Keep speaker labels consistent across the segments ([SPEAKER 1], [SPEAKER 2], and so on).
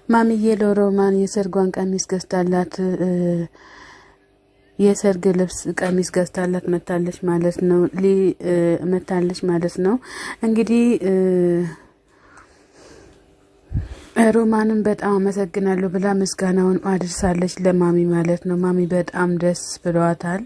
[SPEAKER 1] ማሚዬ ለሮማን የሰርጓን ቀሚስ ገዝታላት የሰርግ ልብስ ቀሚስ ገዝታላት መታለች ማለት ነው። መታለች ማለት ነው። እንግዲህ ሮማንን በጣም አመሰግናለሁ ብላ ምስጋናውን አድርሳለች ለማሚ ማለት ነው። ማሚ በጣም ደስ ብሏታል።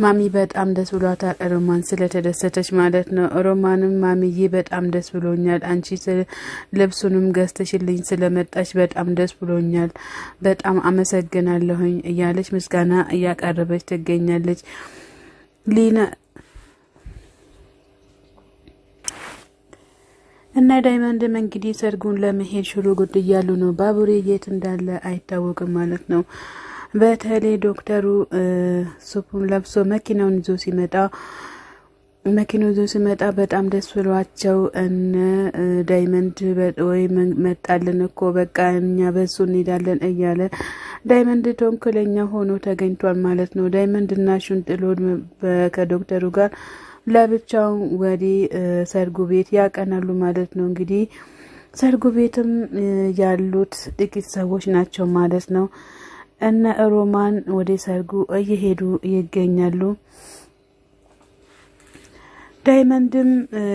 [SPEAKER 1] ማሚ በጣም ደስ ብሏታል ሮማን ስለተደሰተች ማለት ነው። ሮማንም ማሚዬ በጣም ደስ ብሎኛል፣ አንቺ ልብሱንም ገዝተሽልኝ ስለመጣች በጣም ደስ ብሎኛል፣ በጣም አመሰግናለሁኝ እያለች ምስጋና እያቀረበች ትገኛለች። ሊና እና ዳይመንድም እንግዲህ ሰርጉን ለመሄድ ሽሮ ጉድ እያሉ ነው። ባቡሬ የት እንዳለ አይታወቅም ማለት ነው። በተለይ ዶክተሩ ሱፑን ለብሶ መኪናውን ይዞ ሲመጣ በጣም ደስ ብሏቸው እነ ዳይመንድ ወይ መጣልን እኮ በቃ እኛ በሱ እንሄዳለን እያለ ዳይመንድ ተንኮለኛ ሆኖ ተገኝቷል ማለት ነው። ዳይመንድ እና ሹን ጥሎ ከዶክተሩ ጋር ለብቻው ወደ ሰርጉ ቤት ያቀናሉ ማለት ነው። እንግዲህ ሰርጉ ቤትም ያሉት ጥቂት ሰዎች ናቸው ማለት ነው። እነ ሮማን ወደ ሰርጉ እየሄዱ ይገኛሉ። ዳይመንድም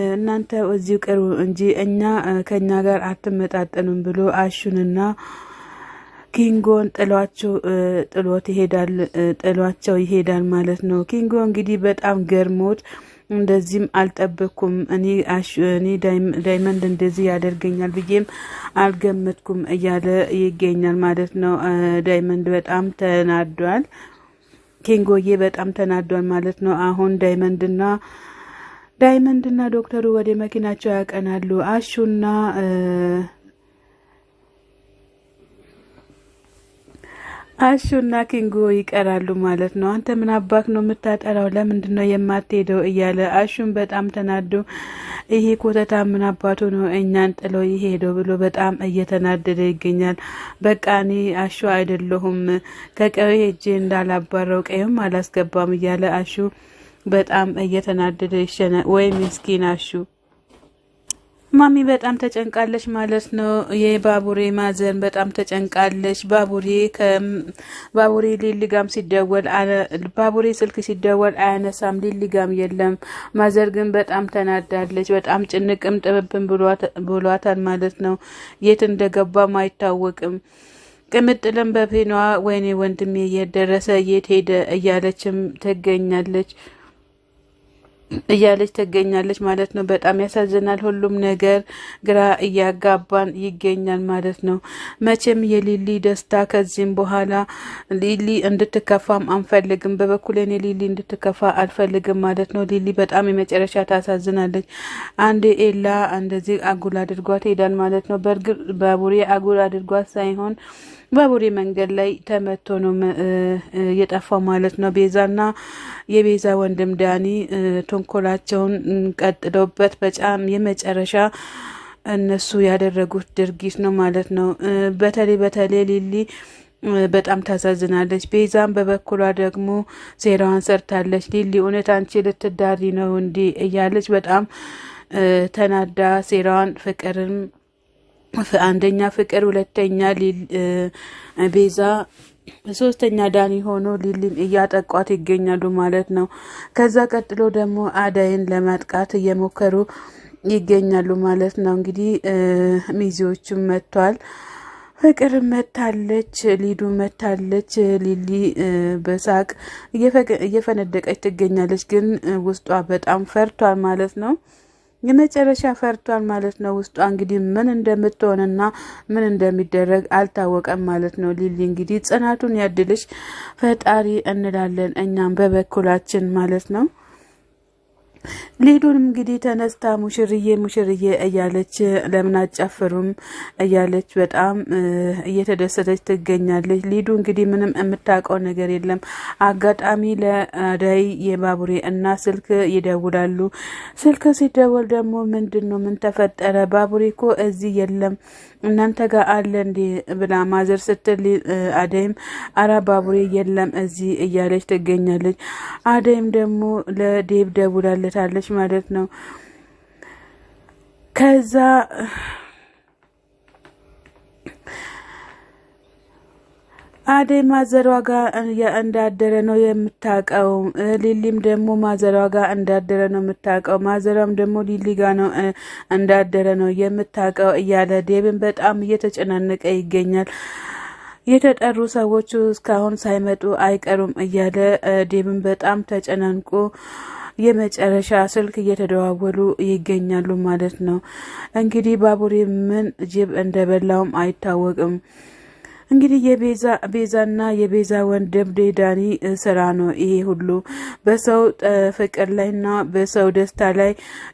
[SPEAKER 1] እናንተ እዚሁ ቀሩ እንጂ እኛ ከኛ ጋር አትመጣጠኑም ብሎ አሹንና ኪንጎን ጥሏቸው ይሄዳል ማለት ነው። ኪንጎ እንግዲህ በጣም ገርሞት እንደዚህም አልጠበቅኩም እኔ ዳይመንድ እንደዚህ ያደርገኛል ብዬም አልገመትኩም እያለ ይገኛል ማለት ነው። ዳይመንድ በጣም ተናዷል። ኪንጎዬ በጣም ተናዷል ማለት ነው። አሁን ዳይመንድና ዶክተሩ ወደ መኪናቸው ያቀናሉ። አሹና ኪንጎ ይቀራሉ ማለት ነው። አንተ ምን አባክ ነው የምታጠራው? ለምንድን ነው የማትሄደው? እያለ አሹን በጣም ተናዶ ይሄ ኮተታ ምን አባቱ ነው እኛን ጥለው ይሄደው ብሎ በጣም እየተናደደ ይገኛል። በቃ እኔ አሹ አይደለሁም ከቀዬ ሄጄ እንዳላባረው ቀይም አላስገባም እያለ አሹ በጣም እየተናደደ ይሸናል። ወይ ምስኪን አሹ። ማሚ በጣም ተጨንቃለች ማለት ነው። የባቡሬ ማዘን በጣም ተጨንቃለች። ባቡሬ ሊሊጋም ባቡሬ ስልክ ሲደወል አያነሳም፣ ሊሊጋም የለም። ማዘር ግን በጣም ተናዳለች። በጣም ጭንቅም ጥብብም ብሏታል ማለት ነው። የት እንደገባም አይታወቅም። ቅምጥልም በፔኗ ወይኔ ወንድሜ የት ደረሰ የት ሄደ እያለች ትገኛለች ማለት ነው። በጣም ያሳዝናል። ሁሉም ነገር ግራ እያጋባን ይገኛል ማለት ነው። መቼም የሊሊ ደስታ ከዚህም በኋላ ሊሊ እንድትከፋም አንፈልግም። በበኩሌ እኔ ሊሊ እንድትከፋ አልፈልግም ማለት ነው። ሊሊ በጣም የመጨረሻ ታሳዝናለች። አንዴ ኤላ እንደዚህ አጉል አድርጓት ሄዳል ማለት ነው። በእርግጥ ባቡሬ አጉል አድርጓት ሳይሆን ባቡሬ መንገድ ላይ ተመቶ ነው የጠፋው ማለት ነው። ቤዛና የቤዛ ወንድም ዳኒ ተንኮላቸውን ቀጥለውበት በጣም የመጨረሻ እነሱ ያደረጉት ድርጊት ነው ማለት ነው። በተለይ ሊሊ በጣም ታሳዝናለች። ቤዛም በበኩሏ ደግሞ ሴራዋን ሰርታለች። ሊሊ እውነት አንቺ ልትዳሪ ነው እንዲ እያለች በጣም ተናዳ ሴራዋን አንደኛ ፍቅር፣ ሁለተኛ ቤዛ፣ ሶስተኛ ዳኒ ሆኖ ሊሊን እያጠቋት ይገኛሉ ማለት ነው። ከዛ ቀጥሎ ደግሞ አዳይን ለማጥቃት እየሞከሩ ይገኛሉ ማለት ነው። እንግዲህ ሚዜዎቹም መጥቷል። ፍቅር መታለች፣ ሊዱ መታለች። ሊሊ በሳቅ እየፈነደቀች ትገኛለች። ግን ውስጧ በጣም ፈርቷል ማለት ነው። የመጨረሻ ፈርቷል ማለት ነው። ውስጧ እንግዲህ ምን እንደምትሆንና ምን እንደሚደረግ አልታወቀም ማለት ነው። ሊሊ እንግዲህ ጽናቱን ያድልሽ ፈጣሪ እንላለን እኛም በበኩላችን ማለት ነው። ሊዱንም እንግዲህ ተነስታ ሙሽርዬ እያለች ለምን አጨፍሩም እያለች በጣም እየተደሰተች ትገኛለች። ሊዱ እንግዲህ ምንም የምታውቀው ነገር የለም። አጋጣሚ ለአዳይ የባቡሬ እና ስልክ ይደውላሉ። ስልክ ሲደወል ደግሞ ምንድነው ምን ተፈጠረ? ባቡሬ እኮ እዚህ የለም እናንተ ጋር አለ እንዴ ብላ ማዘር ስትል አዳይም አራ ባቡሬ የለም እዚህ እያለች ትገኛለች። አዳይም ደግሞ ለዴብ ደውላለታለች ማለት ነው። ከዛ አደይ ማዘሯ ጋር እንዳደረ ነው የምታውቀው። ሊሊም ደግሞ ማዘሯ ጋር እንዳደረ ነው የምታውቀው። ማዘሯም ደግሞ ሊሊ ጋር ነው እንዳደረ ነው የምታውቀው እያለ ዴብን በጣም እየተጨናነቀ ይገኛል። የተጠሩ ሰዎቹ እስካሁን ሳይመጡ አይቀሩም እያለ ዴብን በጣም ተጨናንቆ የመጨረሻ ስልክ እየተደዋወሉ ይገኛሉ ማለት ነው። እንግዲህ ባቡሬ ምን ጅብ እንደበላውም አይታወቅም። እንግዲህ ቤዛና የቤዛ ወንድም ዳኒ ስራ ነው ይሄ ሁሉ። በሰው ፍቅር ላይና በሰው ደስታ ላይ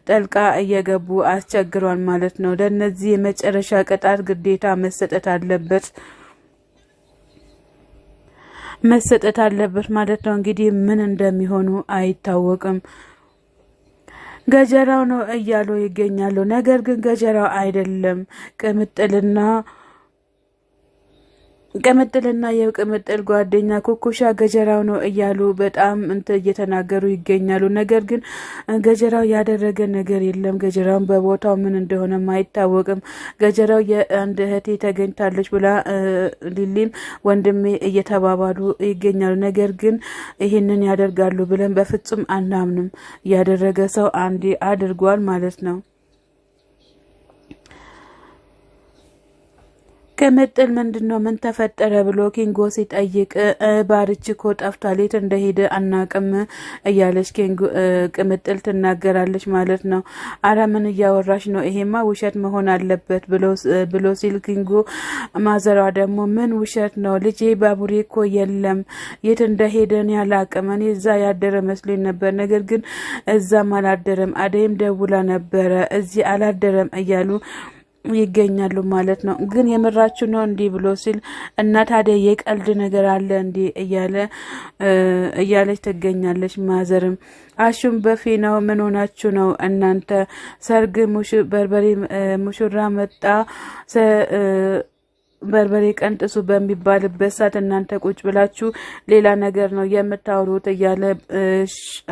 [SPEAKER 1] ጠልቃ እየገቡ አስቸግሯል ማለት ነው። ለነዚህ የመጨረሻ ቅጣት ግዴታ መሰጠት አለበት ማለት ነው። እንግዲህ ምን እንደሚሆኑ አይታወቅም። ገጀራው ነው እያሉ ይገኛሉ። ነገር ግን ገጀራው አይደለም ቅምጥልና የቅምጥል ጓደኛ ኩኩሻ ገጀራው ነው እያሉ በጣም እየተናገሩ ይገኛሉ። ነገር ግን ገጀራው ያደረገ ነገር የለም። ገጀራውን በቦታው ምን እንደሆነ አይታወቅም። ገጀራው የአንድ እህቴ ተገኝታለች ብላ ሊሊም ወንድሜ እየተባባሉ ይገኛሉ። ነገር ግን ይህንን ያደርጋሉ ብለን በፍጹም አናምንም። ያደረገ ሰው አንዴ አድርጓል ማለት ነው። ቅምጥል ምንድነው ምን ተፈጠረ ብሎ ኪንጎ ሲጠይቅ ባርችኮ ጠፍቷል፣ የት እንደሄደ አናቅም እያለች ቅምጥል ትናገራለች ማለት ነው። አረ ምን እያወራሽ ነው? ይሄማ ውሸት መሆን አለበት ብሎ ሲል ኪንጎ ማዘሯ ደግሞ ምን ውሸት ነው? ልጄ ባቡሬ እኮ የለም፣ የት እንደሄደን ያላቅም። እኔ እዛ ያደረ መስሎኝ ነበር፣ ነገር ግን እዛም አላደረም። አደይም ደውላ ነበረ እዚህ አላደረም እያሉ ይገኛሉ ማለት ነው። ግን የምራችሁ ነው እንዲህ ብሎ ሲል እና ታዲያ የቀልድ ነገር አለ እንዲህ እያለች ትገኛለች። ማዘርም አሹም በፊ ነው ምን ሆናችሁ ነው እናንተ? ሰርግ በርበሬ ሙሽራ መጣ በርበሬ ቀንጥሱ በሚባልበት ሰዓት እናንተ ቁጭ ብላችሁ ሌላ ነገር ነው የምታወሩት እያለ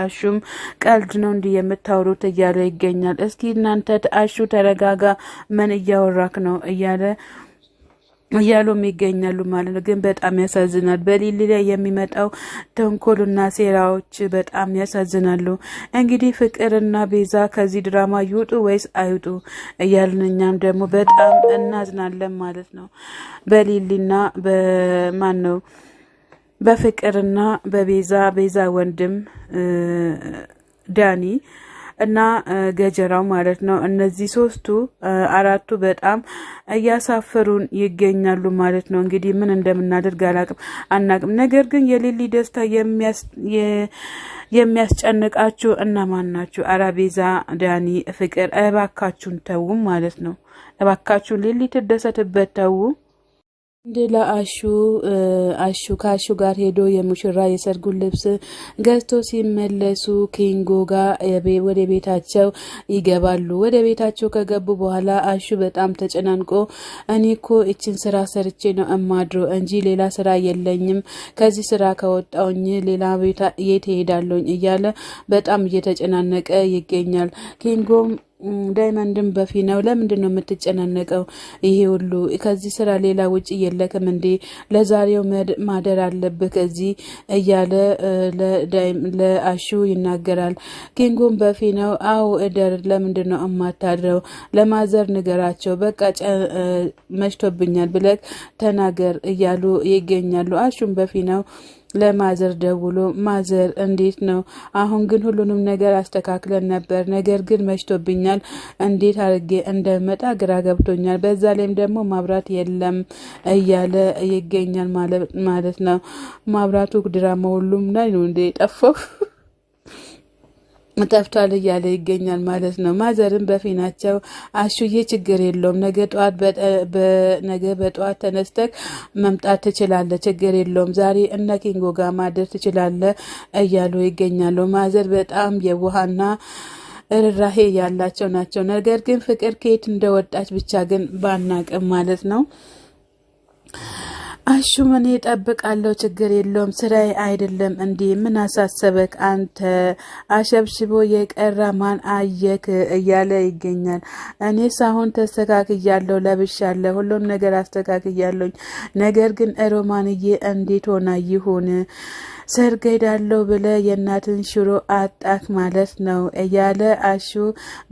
[SPEAKER 1] አሹም ቀልድ ነው እንዲህ የምታወሩት እያለ ይገኛል። እስኪ እናንተ አሹ ተረጋጋ፣ ምን እያወራክ ነው እያሉም ይገኛሉ ማለት ነው። ግን በጣም ያሳዝናል። በሊሊ ላይ የሚመጣው ተንኮልና ሴራዎች በጣም ያሳዝናሉ። እንግዲህ ፍቅርና ቤዛ ከዚህ ድራማ ይውጡ ወይስ አይውጡ እያልን እኛም ደግሞ በጣም እናዝናለን ማለት ነው። በሊሊና በፍቅርና ቤዛ ወንድም ዳኒ እና ገጀራው ማለት ነው። እነዚህ አራቱ በጣም እያሳፈሩን ይገኛሉ ማለት ነው። እንግዲህ ምን እንደምናደርግ አናቅም። ነገር ግን የሊሊ ደስታ የሚያስጨንቃችሁ እነማን ናችሁ? አራ ቤዛ፣ ዳኒ፣ ፍቅር እባካችሁን ተው ማለት ነው። እባካችሁ ሊሊ ትደሰትበት ተው። እንደ አሹ ከአሹ ጋር ሄዶ የሙሽራ የሰርጉን ልብስ ገዝቶ ሲመለሱ ኪንጎ ጋር ወደ ቤታቸው ይገባሉ። ወደ ቤታቸው ከገቡ በኋላ አሹ በጣም ተጨናንቆ እኔ እኮ እችን ስራ ሰርቼ ነው እማድረው እንጂ ሌላ ስራ የለኝም፣ ከዚህ ስራ ከወጣውኝ ሌላ ቤታ የት ሄዳለሁኝ እያለ በጣም እየተጨናነቀ ይገኛል። ኪንጎም ዳይመንድም በፊ ነው ለምንድን ነው የምትጨናነቀው? ይሄ ሁሉ ከዚህ ስራ ሌላ ውጪ የለክም እንዴ? ለዛሬው ማደር አለብህ ከዚህ እያለ ለአሹ ይናገራል። ኪንጎም በፊ ነው አው እደር፣ ለምንድን ነው እማታድረው? ለማዘር ንገራቸው፣ በቃ መሽቶብኛል ብለህ ተናገር እያሉ ይገኛሉ። አሹም በፊ ነው ለማዘር ደውሎ ማዘር እንዴት ነው? አሁን ግን ሁሉንም ነገር አስተካክለን ነበር፣ ነገር ግን መሽቶብኛል፣ እንዴት አድርጌ እንደመጣ ግራ ገብቶኛል፣ በዛ ላይም ደግሞ ማብራት የለም እያለ ይገኛል ማለት ነው። ማብራቱ ድራማ ሁሉም ላይ ነው እንደ ጠፋው ጠፍቷል እያለ ይገኛል ማለት ነው። ማዘርም በፊናቸው አሹዬ ችግር የለውም፣ ነገ በጠዋት ተነስተክ መምጣት ትችላለህ፣ ችግር የለውም፣ ዛሬ እነ ኪንጎ ጋር ማደር ትችላለህ እያሉ ይገኛሉ። ማዘር በጣም የዋህና ርህራሄ ያላቸው ናቸው። ነገር ግን ፍቅር ከየት እንደወጣች ብቻ ግን ባናቅም ማለት ነው። አሹ ምን እጠብቃለሁ፣ ችግር የለውም ስራዬ አይደለም እንዴ? ምን አሳሰበክ አንተ? አሸብሽቦ የቀራ ማን አየክ እያለ ይገኛል። እኔስ አሁን ተስተካክያለሁ፣ ለብሻለሁ፣ ሁሉም ነገር አስተካክያለሁ። ነገር ግን ሮማንዬ እንዴት ሆና ይሁን ሰርግ ሄዳለሁ ብለ የእናትን ሽሮ አጣክ ማለት ነው እያለ አሹ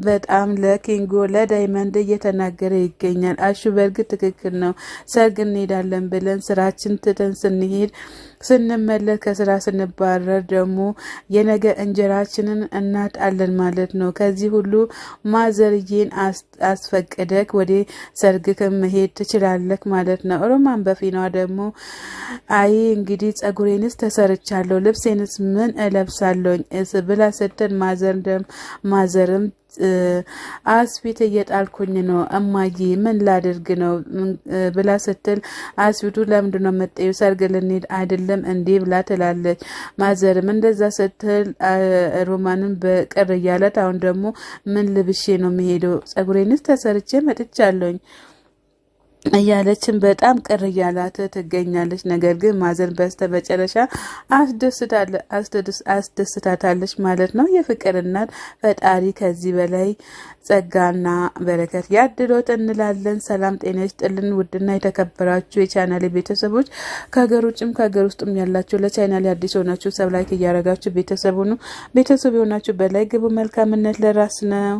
[SPEAKER 1] በጣም ለኪንጎ ለዳይመንድ እየተናገረ ይገኛል። አሹ በእርግጥ ትክክል ነው። ሰርግ እንሄዳለን ብለን ስራችን ትተን ስንመለስ ከስራ ስንባረር ደግሞ የነገ እንጀራችንን እናጣለን ማለት ነው። ከዚህ ሁሉ ማዘርዬን አስፈቅደክ ወደ ሰርግክ መሄድ ትችላለክ ማለት ነው። ሮማን በፊኗ ደግሞ አይ እንግዲህ ጸጉሬንስ ተሰርቻለሁ፣ ልብሴንስ ምን እለብሳለሁኝ ብላ ስትል ማዘርም አስፊት እየጣልኩኝ ነው እማዬ ምን ላድርግ ነው ብላ ስትል አስፊቱ ለምንድን ነው መጣዩ ሰርግ ልንሄድ አይደለም እንዴ ብላ ትላለች። ማዘርም እንደዛ ስትል ሮማንን በቅር እያለት አሁን ደግሞ ምን ልብሼ ነው የሚሄደው ጸጉሬንስ ተሰርቼ መጥቻለሁኝ እያለችን በጣም ቅር እያላት ትገኛለች። ነገር ግን ማዘር በስተመጨረሻ አስደስታታለች ማለት ነው። የፍቅር እናት ፈጣሪ ከዚህ በላይ ጸጋና በረከት ያድሎት እንላለን። ሰላም ጤና ይስጥልን ውድና የተከበራችሁ የቻናሌ ቤተሰቦች ከሀገር ውጭም ከሀገር ውስጥም ያላችሁ ለቻናሌ አዲስ ሆናችሁ ሰብስክራይብ እያደረጋችሁ ቤተሰብ የሆናችሁ በላይ ግቡ። መልካምነት ለራስ ነው።